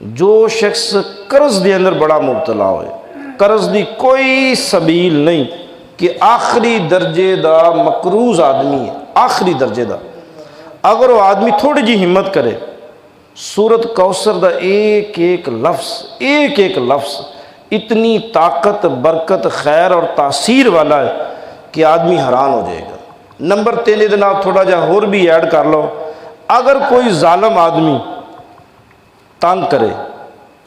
जो शख्स कर्ज के अंदर बड़ा मुबतला होए, कर्ज की कोई सबील नहीं कि आखिरी दर्जे का मकरूज आदमी है, आखिरी दर्जे का, अगर वो आदमी थोड़ी जी हिम्मत करे, सूरत कौसर का एक एक लफ्ज़ इतनी ताकत, बरकत, खैर और तासीर वाला है कि आदमी हैरान हो जाएगा। नंबर 3 ये थोड़ा जा होर भी ऐड कर लो, अगर कोई जालम आदमी तंग करे,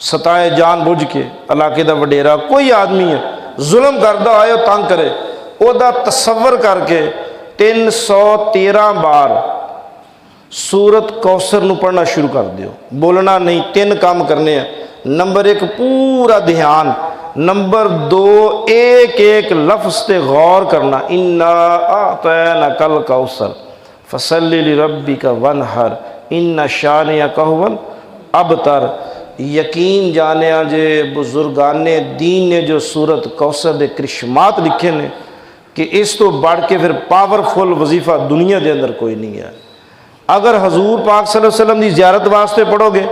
सताए जान बुझ के, इलाके का वडेरा कोई आदमी है जुल्म करता आए तंग करे, ओदा तसव्वुर करके 313 बार सूरत कौसर नूं पढ़ना शुरू कर दियो। बोलना नहीं, 3 काम करने हैं। नंबर 1 पूरा ध्यान, नंबर 2 एक एक लफ्ज़ ते गौर करना, इन्ना आतैनाकल कौसर फसल्लि लिरब्बिका वनहर इन्ना शानिअका हुवल अबतर। यकीन जाने जे बुजुर्गाने दीन ने जो सूरत कौसर के करिश्मात लिखे ने कि इस तो बढ़ के फिर पावरफुल वजीफा दुनिया के अंदर कोई नहीं है। अगर हजूर पाक सल्लल्लाहु अलैहि वसल्लम की ज़ियारत वास्ते पढ़ोगे,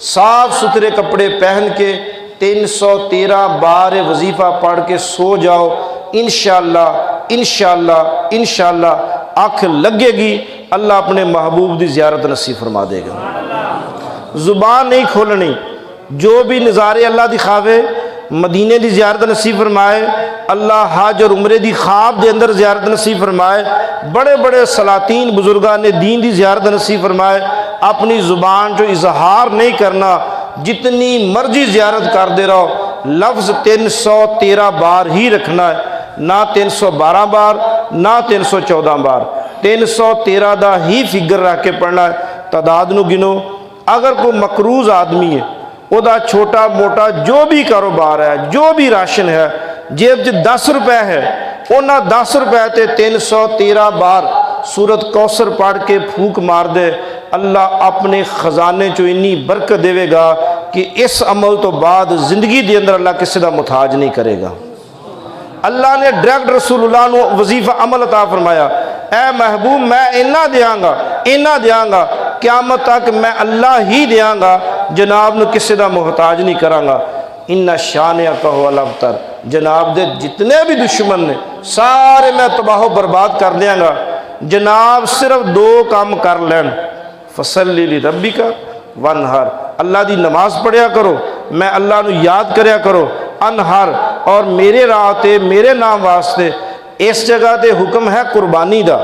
साफ सुथरे कपड़े पहन के 313 बार वजीफ़ा पढ़ के सो जाओ, इंशाअल्लाह इंशाअल्लाह इंशाअल्लाह आँख लगेगी, अल्लाह अपने महबूब की ज़ियारत नसीब फरमा देगा। ज़ुबान नहीं खोलनी, जो भी नज़ारे अल्लाह दिखावे, मदीने की ज़ियारत नसीब फरमाए, अल्लाह हज और उमरे की ख्वाब के अंदर ज़ियारत नसीब फरमाए, बड़े बड़े सलातीन बुजुर्गान ने दीन की ज़ियारत नसीब फरमाए। अपनी ज़ुबान जो इजहार नहीं करना, जितनी मर्जी ज़ियारत करते रहो, लफ्ज़ 313 बार ही रखना है, ना 312 बार ना 314 बार, 313 का ही फिगर रख के पढ़ना है। तादाद नूं गिनो। अगर कोई मकरूज आदमी है, वह छोटा मोटा जो भी कारोबार है, जो भी राशन है, जेब च 10 रुपए है, उन्हें 10 रुपए ते 313 बार सूरत कौसर पढ़ के फूक मार दे, अल्लाह अपने खजाने चो इन्नी बरकत देवेगा कि इस अमल तो बाद जिंदगी के अंदर अल्लाह किसी का मुताज नहीं करेगा। अल्लाह ने डायरेक्ट रसूलुल्लाह नूं वजीफा अमल अता फरमाया, ऐ महबूब मैं इन्ना देंगा क़यामत तक मैं अल्लाह ही देंगा, जनाब नूं किसी का मुहताज नहीं करांगा। इन्ना शानिअका हुवल अबतर, जनाब दे जितने भी दुश्मन ने सारे मैं तबाह बर्बाद कर देंगा। जनाब सिर्फ 2 काम कर लैन, फसल्लि लिरब्बिका वनहर, अल्लाह की नमाज पढ़िया करो, मैं अल्लाह नूं याद करया करो, अनहर और मेरे राह ते मेरे नाम वास्ते। इस जगह ते हुक्म है कुर्बानी का,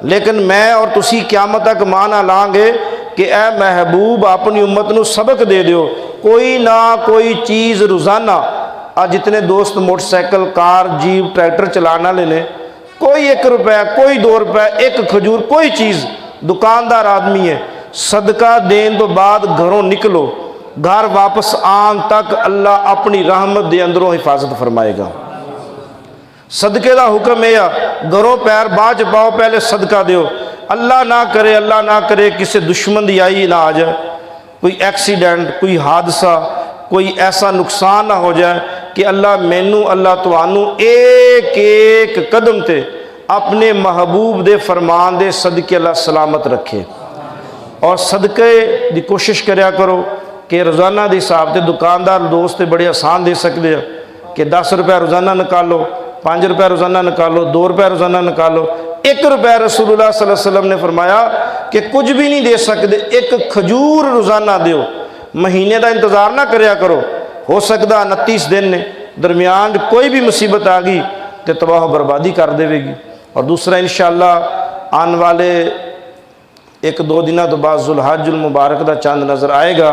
लेकिन मैं और तुसी क़यामत तक माना लांगे कि ए महबूब अपनी उम्मत नूं सबक दे दियो, कोई ना कोई चीज़ रोज़ाना। आज जितने दोस्त मोटरसाइकिल, कार, जीप, ट्रैक्टर चलाने वाले ने, कोई 1 रुपया, कोई 2 रुपये, 1 खजूर, कोई चीज़, दुकानदार आदमी है, सदका देने तो बाद घरों निकलो, घर वापस आन तक अल्लाह अपनी रहमत के अंदरों हिफाजत फरमाएगा। सदके का हुक्म है, घरों पैर बाद पाओ, पहले सदका दो। अल्लाह ना करे किसी दुश्मन की आई ना आ जाए, कोई एक्सीडेंट, कोई हादसा, कोई ऐसा नुकसान ना हो जाए कि अल्लाह मैनू अल्लाह तुहानू एक एक कदम ते अपने महबूब दे फरमान दे सदके अल्लाह सलामत रखे। और सदके की कोशिश करया करो कि रोज़ाना के हिसाब से दुकानदार दोस्त बड़े आसान दे सकते हैं कि 10 रुपये रोज़ाना निकालो, 5 रुपये रोज़ाना निकालो, 2 रुपये रोज़ाना निकालो, 1 रुपया रसूलुल्लाह सल्लल्लाहु अलैहि वसल्लम ने फरमाया कि कुछ भी नहीं दे सकते, 1 खजूर रोज़ाना दो। महीने का इंतज़ार ना करया करो, हो सकता 29 दिन ने दरमियान कोई भी मुसीबत आ गई तो तबाह बर्बादी कर देगी। और दूसरा इंशाअल्लाह आने वाले 1-2 दिनों तो बाद जुल्हज्जुल मुबारक का चंद नज़र आएगा।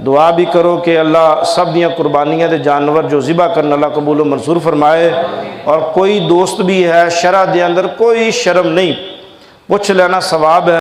दुआ भी करो कि अल्लाह सब दियाँ कुर्बानियाँ के जानवर जो ज़िबा करने अल्लाह कबूल व मंजूर फरमाए। और कोई दोस्त भी है शरअ दे अंदर कोई शर्म नहीं, पूछ लेना सवाब है।